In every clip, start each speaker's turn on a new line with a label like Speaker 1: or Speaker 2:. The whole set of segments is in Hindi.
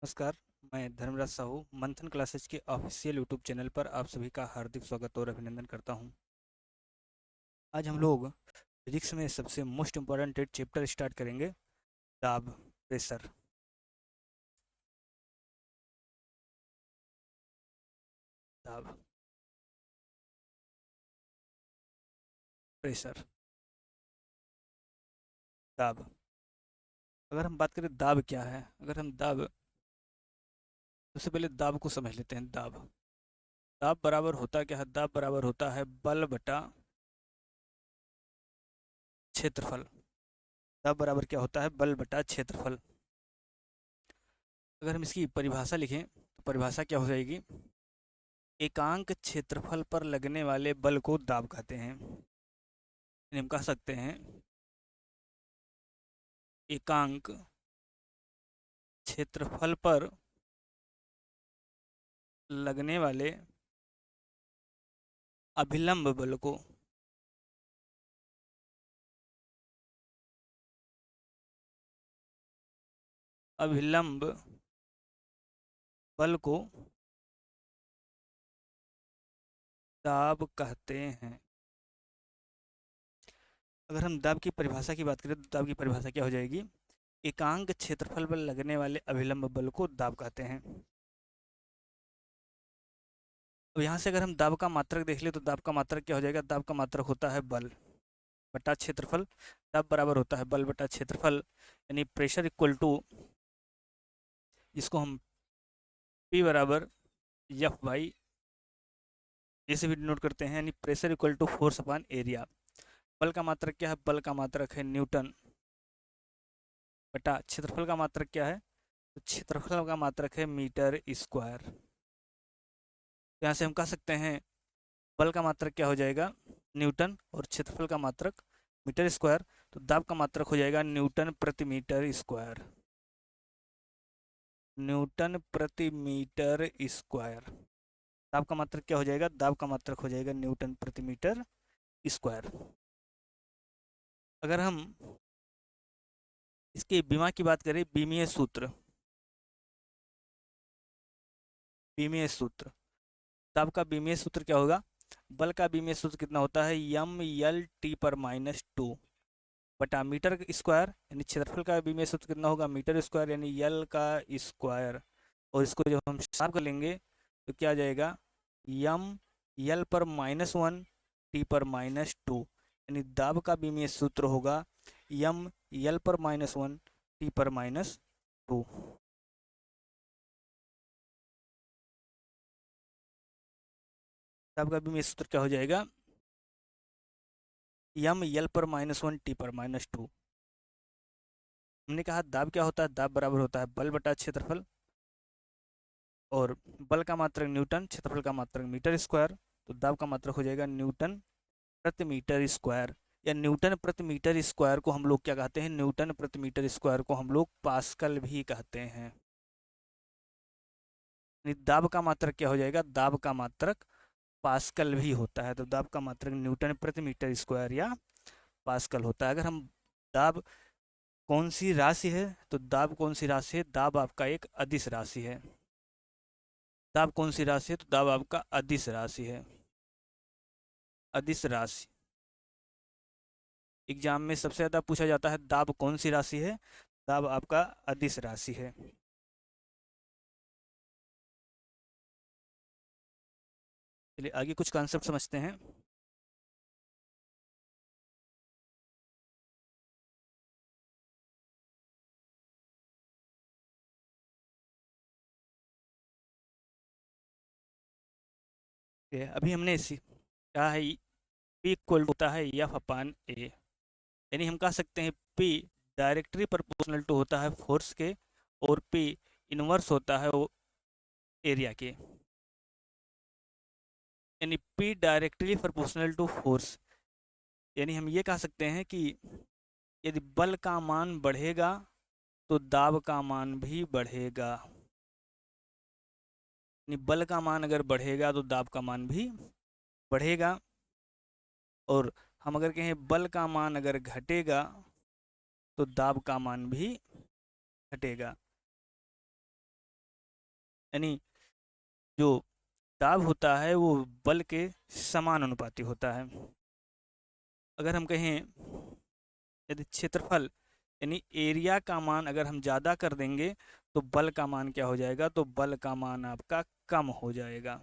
Speaker 1: नमस्कार। मैं धर्मराज साहू मंथन क्लासेज के ऑफिशियल यूट्यूब चैनल पर आप सभी का हार्दिक स्वागत और अभिनंदन करता हूं। आज हम लोग फिजिक्स में सबसे मोस्ट इम्पॉर्टेंट चैप्टर स्टार्ट करेंगे, दाब, प्रेशर। दाब, प्रेशर, दाब। अगर हम बात करें दाब क्या है, अगर हम दाब, सबसे पहले दाब को समझ लेते हैं। दाब, दाब बराबर होता क्या है? दाब बराबर होता है बल बटा क्षेत्रफल। दाब बराबर क्या होता है? बल बटा क्षेत्रफल। अगर हम इसकी परिभाषा लिखें तो परिभाषा क्या हो जाएगी? एकांक क्षेत्रफल पर लगने वाले बल को दाब कहते हैं। हम कह सकते हैं एकांक क्षेत्रफल पर लगने वाले अभिलंब बल को अभिलंब बल को दाब कहते हैं। अगर हम दाब की परिभाषा की बात करें तो दाब की परिभाषा क्या हो जाएगी? एकांक क्षेत्रफल पर लगने वाले अभिलंब बल को दाब कहते हैं। अब यहाँ से अगर हम दाब का मात्रक देख ले तो दाब का मात्रक क्या हो जाएगा? दाब का मात्रक होता है बल बटा क्षेत्रफल। दाब बराबर होता है बल बटा क्षेत्रफल, यानी प्रेशर इक्वल टू, जिसको हम P बराबर एफ बाई ए से भी डिनोट करते हैं, यानी pressure equal to force upon area. बल का मात्रक क्या है? बल का मात्रक है न्यूटन बटा क्षेत्रफल का मात्रक क्या है? तो क्षेत्रफल का मात्रक है मीटर स्क्वायर। यहाँ से हम कह सकते हैं बल का मात्रक क्या हो जाएगा? न्यूटन, और क्षेत्रफल का मात्रक मीटर स्क्वायर। तो दाब का मात्रक हो जाएगा न्यूटन प्रति मीटर स्क्वायर। न्यूटन प्रति मीटर स्क्वायर। दाब का मात्रक क्या हो जाएगा? दाब का मात्रक हो जाएगा न्यूटन प्रति मीटर स्क्वायर। अगर हम इसके बीमा की बात करें, बीमीय सूत्र, बीमीय सूत्र, दाब का बीमीय सूत्र क्या होगा? बल का बीमीय सूत्र कितना होता है? यम यल टी पर माइनस टू बटा मीटर स्क्वायर, यानी क्षेत्रफल का बीमीय सूत्र कितना होगा? मीटर स्क्वायर, यानी यल का स्क्वायर। और इसको जब हम साफ कर लेंगे तो क्या आ जाएगा? यम यल पर माइनस वन टी पर माइनस टू, यानी दाब का बीमीय सूत्र होगा यम यल पर माइनस वन टी पर माइनस टू। दाब का बीमीय सूत्र क्या हो जाएगा? यम यल पर माइनस वन टी पर माइनस टू। हमने कहा दाब क्या होता है? दाब बराबर होता है बल बटा क्षेत्रफल, और बल का मात्रक न्यूटन, क्षेत्रफल का मात्रक मीटर स्क्वायर। तो दाब का मात्रक हो जाएगा न्यूटन प्रति मीटर स्क्वायर, या न्यूटन प्रति मीटर स्क्वायर को हम लोग क्या कहते हैं? न्यूटन प्रति मीटर स्क्वायर को हम लोग पास्कल भी कहते हैं। दाब का मात्रक क्या हो जाएगा? दाब का मात्रक पास्कल भी होता है। तो दाब का मात्रक न्यूटन प्रति मीटर स्क्वायर या पास्कल होता है। अगर हम दाब कौन सी राशि है, तो दाब कौन सी राशि है? दाब आपका एक अदिश राशि है। दाब कौन सी राशि है? तो दाब आपका अदिश राशि है। अदिश राशि एग्जाम में सबसे ज़्यादा पूछा जाता है, दाब कौन सी राशि है? दाब आपका अदिश राशि है। चलिए आगे कुछ कॉन्सेप्ट समझते हैं। अभी हमने क्या है, पी इक्वल होता है एफ अपान ए, यानी हम कह सकते हैं पी डायरेक्टली प्रोपोर्शनल टू होता है फोर्स के, और पी इनवर्स होता है वो एरिया के, यानी P directly proportional to force. यानी हम ये कह सकते हैं कि यदि बल का मान बढ़ेगा तो दाब का मान भी बढ़ेगा, यानी बल का मान अगर बढ़ेगा तो दाब का मान भी बढ़ेगा। और हम अगर कहें बल का मान अगर घटेगा तो दाब का मान भी घटेगा। यानी जो दाब होता है वो बल के समानुपाती होता है। अगर हम कहें यदि क्षेत्रफल यानी एरिया का मान अगर हम ज़्यादा कर देंगे तो बल का मान क्या हो जाएगा, तो बल का मान आपका कम हो जाएगा।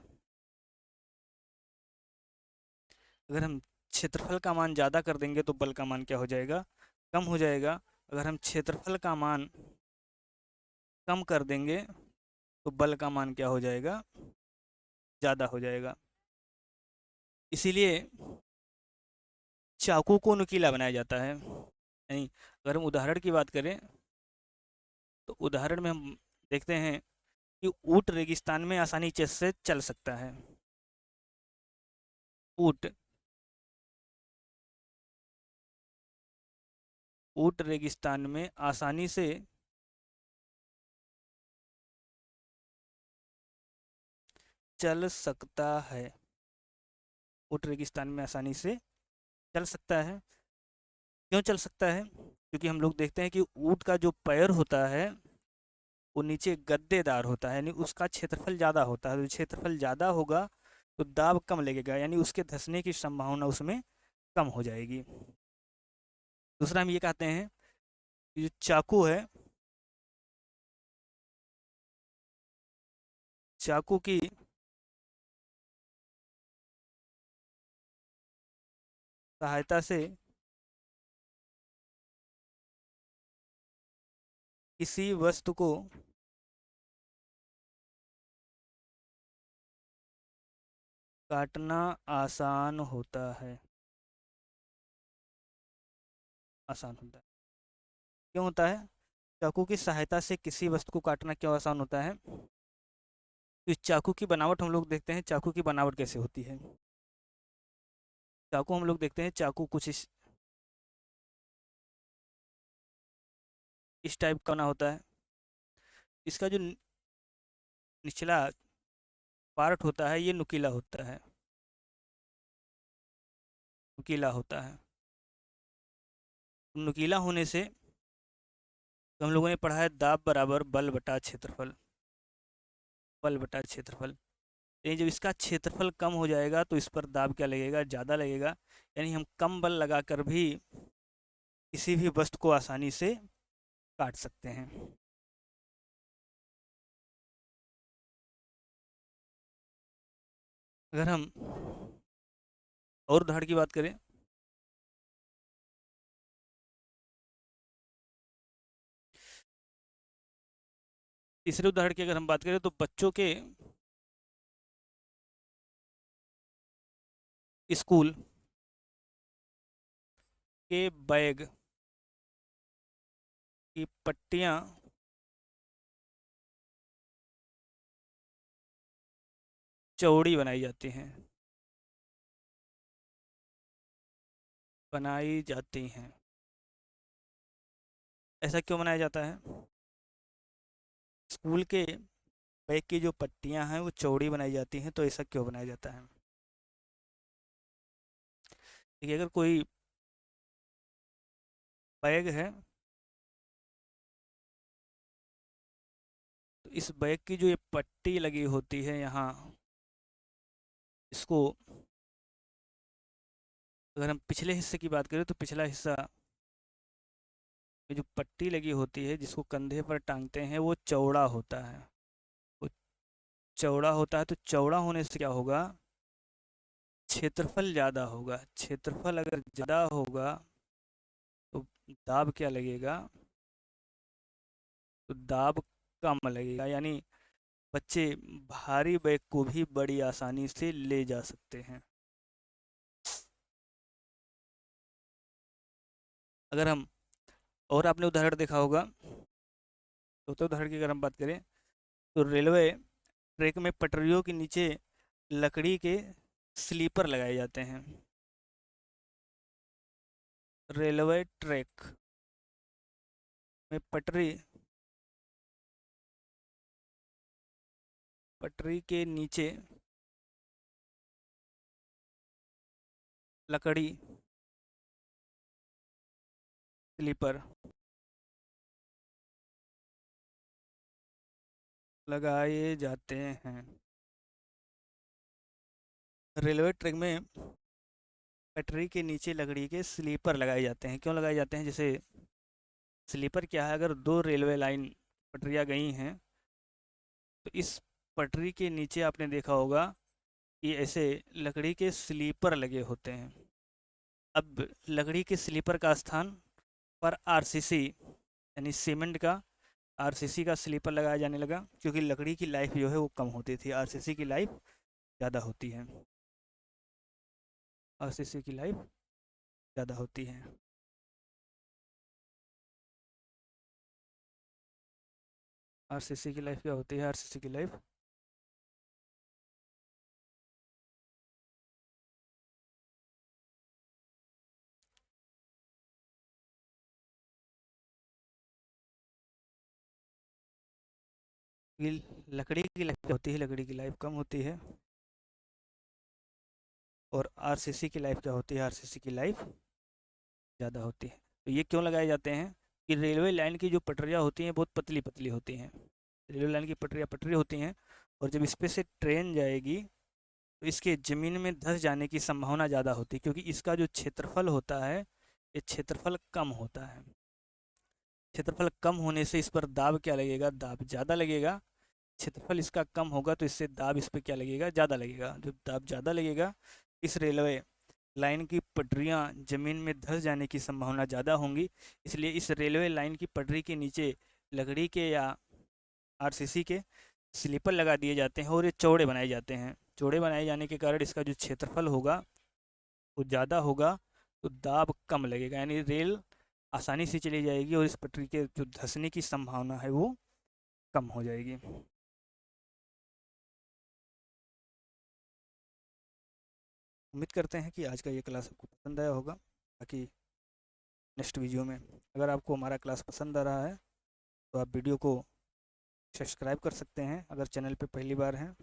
Speaker 1: अगर हम क्षेत्रफल का मान ज़्यादा कर देंगे तो बल का मान क्या हो जाएगा, कम हो जाएगा। अगर हम क्षेत्रफल का मान कम कर देंगे तो बल का मान क्या हो जाएगा, ज़्यादा हो जाएगा। इसीलिए चाकू को नुकीला बनाया जाता है। नहीं, अगर हम उदाहरण की बात करें तो उदाहरण में हम देखते हैं कि ऊँट रेगिस्तान में आसानी से चल सकता है। ऊँट ऊँट रेगिस्तान में आसानी से चल सकता है। ऊँट रेगिस्तान में आसानी से चल सकता है। क्यों चल सकता है? क्योंकि हम लोग देखते हैं कि ऊँट का जो पैर होता है वो नीचे गद्देदार होता है, यानी उसका क्षेत्रफल ज़्यादा होता है। तो क्षेत्रफल ज़्यादा होगा तो दाब कम लगेगा, यानी उसके धंसने की संभावना उसमें कम हो जाएगी। दूसरा हम ये कहते हैं कि जो चाकू है, चाकू की सहायता से किसी वस्तु को काटना आसान होता है। आसान होता है। क्यों होता है? चाकू की सहायता से किसी वस्तु को काटना क्यों आसान होता है? तो इस चाकू की बनावट हम लोग देखते हैं, चाकू की बनावट कैसे होती है। चाकू हम लोग देखते हैं, चाकू कुछ इस टाइप का बना होता है। इसका जो निचला पार्ट होता है ये नुकीला होता है, नुकीला होता है। नुकीला होने से तो हम लोगों ने पढ़ा है दाब बराबर बल बटा क्षेत्रफल, बल बटा क्षेत्रफल। यानी जब इसका क्षेत्रफल कम हो जाएगा तो इस पर दाब क्या लगेगा, ज़्यादा लगेगा। यानी हम कम बल लगाकर भी किसी भी वस्तु को आसानी से काट सकते हैं। अगर हम और उदाहरण की बात करें, तीसरे उदाहरण की अगर हम बात करें तो बच्चों के स्कूल के बैग की पट्टियाँ चौड़ी बनाई जाती हैं, बनाई जाती हैं। ऐसा क्यों बनाया जाता है? स्कूल के बैग की जो पट्टियाँ हैं वो चौड़ी बनाई जाती हैं, तो ऐसा क्यों बनाया जाता है? देखिए, अगर कोई बैग है तो इस बैग की जो ये पट्टी लगी होती है यहाँ, इसको अगर हम पिछले हिस्से की बात करें तो पिछला हिस्सा में जो पट्टी लगी होती है जिसको कंधे पर टांगते हैं वो चौड़ा होता है। वो चौड़ा होता है, तो चौड़ा होने से क्या होगा, क्षेत्रफल ज़्यादा होगा। क्षेत्रफल अगर ज़्यादा होगा तो दाब क्या लगेगा, तो दाब कम लगेगा। यानी बच्चे भारी बैग को भी बड़ी आसानी से ले जा सकते हैं। अगर हम और आपने उदाहरण देखा होगा, चौथे उदाहरण की अगर हम बात करें तो रेलवे ट्रैक में पटरियों के नीचे लकड़ी के स्लीपर लगाए जाते हैं। रेलवे ट्रैक में पटरी के नीचे लकड़ी स्लीपर लगाए जाते हैं। रेलवे ट्रैक में पटरी के नीचे लकड़ी के स्लीपर लगाए जाते हैं। क्यों लगाए जाते हैं? जैसे स्लीपर क्या है, अगर दो रेलवे लाइन पटरियाँ गई हैं तो इस पटरी के नीचे आपने देखा होगा कि ऐसे लकड़ी के स्लीपर लगे होते हैं। अब लकड़ी के स्लीपर का स्थान पर आरसीसी यानी सीमेंट का आरसीसी का स्लीपर लगाया जाने लगा, क्योंकि लकड़ी की लाइफ जो है वो कम होती थी, आरसीसी की लाइफ ज़्यादा होती है। आरसीसी की लाइफ ज़्यादा होती है। आरसीसी की लाइफ क्या होती है? आरसीसी की लाइफ लकड़ी की लाइफ क्या होती है? लकड़ी की लाइफ कम होती है। और आरसीसी की लाइफ क्या होती है? आरसीसी की लाइफ ज़्यादा होती है। तो ये क्यों लगाए जाते हैं कि रेलवे लाइन की जो पटरियाँ होती हैं बहुत पतली पतली होती हैं। रेलवे लाइन की पटरियाँ पटरी होती हैं, और जब इस पे से ट्रेन जाएगी तो इसके ज़मीन में धंस जाने की संभावना ज़्यादा होती है, क्योंकि इसका जो क्षेत्रफल होता है ये क्षेत्रफल कम होता है। क्षेत्रफल कम होने से इस पर दाब क्या लगेगा? दाब ज़्यादा लगेगा। क्षेत्रफल इसका कम होगा तो इससे दाब इस पर क्या लगेगा? ज़्यादा लगेगा। जब दाब ज़्यादा लगेगा, इस रेलवे लाइन की पटरियाँ जमीन में धंस जाने की संभावना ज़्यादा होंगी। इसलिए इस रेलवे लाइन की पटरी के नीचे लकड़ी के या आरसीसी के स्लीपर लगा दिए जाते हैं, और ये चौड़े बनाए जाते हैं। चौड़े बनाए जाने के कारण इसका जो क्षेत्रफल होगा वो ज़्यादा होगा, तो दाब कम लगेगा, यानी रेल आसानी से चली जाएगी और इस पटरी के जो धंसने की संभावना है वो कम हो जाएगी। उम्मीद करते हैं कि आज का ये क्लास आपको पसंद आया होगा। बाकी नेक्स्ट वीडियो में, अगर आपको हमारा क्लास पसंद आ रहा है तो आप वीडियो को सब्सक्राइब कर सकते हैं अगर चैनल पे पहली बार हैं।